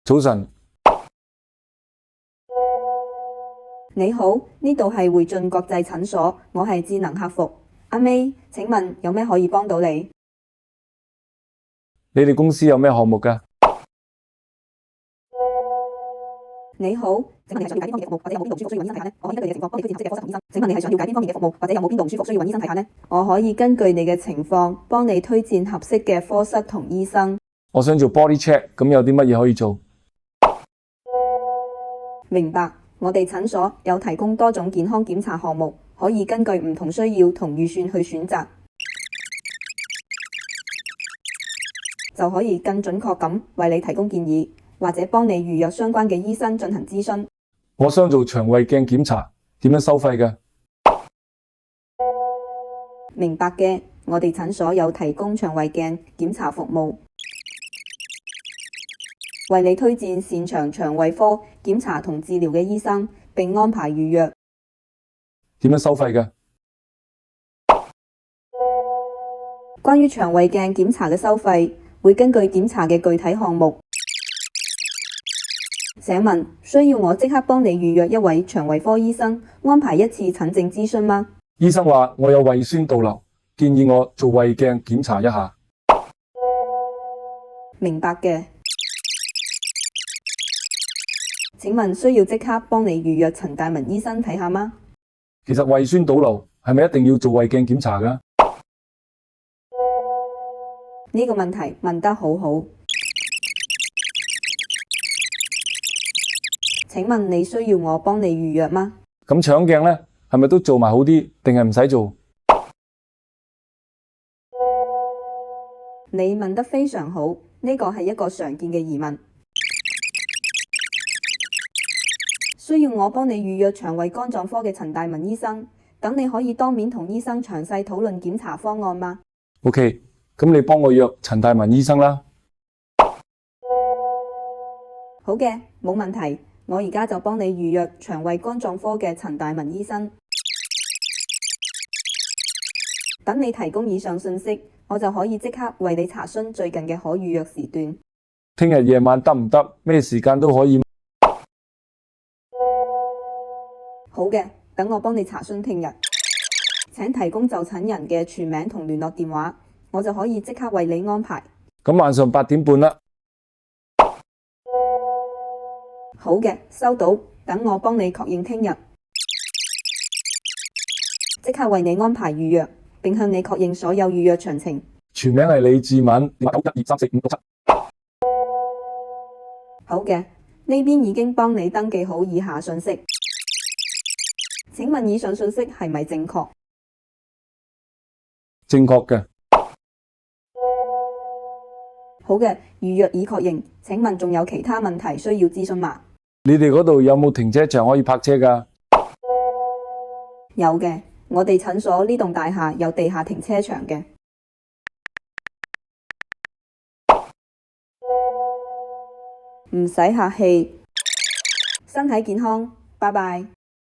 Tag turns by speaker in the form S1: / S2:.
S1: 早晨，
S2: 你好，呢度係匯進國際診所，我係智能客服阿 May，請問有咩可以幫到你？
S1: 你哋公司有咩項目㗎？
S2: 你好，請問你係想了解邊方面嘅服務，或者有冇邊度唔舒服需要揾醫生睇下呢？我可以根據你嘅情況幫你推薦合適嘅科室同醫生。請問你係想了解邊方面嘅服務，或者有冇邊度唔舒服需要揾醫生睇下呢？我可以根據你嘅情況幫你推薦合適嘅科室同醫生。
S1: 我想做 body check，咁有啲乜嘢可以做？
S2: 明白，我哋診所有提供多種健康檢查項目，可以根據唔同需要同預算去選擇，就可以更準確咁為你提供建議，或者幫你預約相關嘅醫生進行諮詢。
S1: 我想做腸胃鏡檢查，點樣收費㗎？
S2: 明白嘅，我哋診所有提供腸胃鏡檢查服務，為你推薦擅長腸胃科檢查同治療嘅醫生，並安排預約。
S1: 點樣收費㗎？
S2: 關於腸胃鏡檢查嘅收費，會根據檢查嘅具體項目。請問需要我即刻幫你預約一位腸胃科醫生，安排一次診症諮詢嗎？
S1: 醫生話我有胃酸倒流，建議我做胃鏡檢查一下。
S2: 明白嘅。請問需要即刻幫你預約陳大文醫生睇下嗎？
S1: 其實胃酸倒流係咪一定要做胃鏡檢查㗎？
S2: 呢個問題問得好好。請問你需要我幫你預約嗎？
S1: 咁腸鏡呢，係咪都做埋好啲，定係唔使做？
S2: 你問得非常好，呢個係一個常見嘅疑問。需要我幫你預約腸胃肝臟科嘅陳大文醫生，等你可以當面同醫生詳細討論檢查方案嗎？
S1: OK，咁你幫我約陳大文醫生啦。
S2: 好嘅，冇問題。我而家就幫你預約腸胃肝臟科嘅陳大文醫生。等你提供以上信息，我就可以即刻為你查詢最近嘅可預約時段。
S1: 聽日夜晚得唔得？咩時間都可以。
S2: 好嘅，等我幫你查詢聽日。請提供就診人嘅全名同聯絡電話，我就可以即刻為你安排。
S1: 咁晚上8點半啦。
S2: 好嘅，收到。等我幫你確認聽日，即刻為你安排預約，並向你確認所有預約詳情。
S1: 全名係李志敏，912345667。
S2: 好嘅，呢邊已經幫你登記好以下信息。請問以上信息係咪正確？
S1: 正確嘅。
S2: 好嘅，預約已確認。請問仲有其他問題需要諮詢嗎？
S1: 你哋嗰度有冇停車場可以泊車㗎？
S2: 有嘅，我哋診所呢棟大廈有地下停車場嘅。唔使客氣，身體健康，拜拜。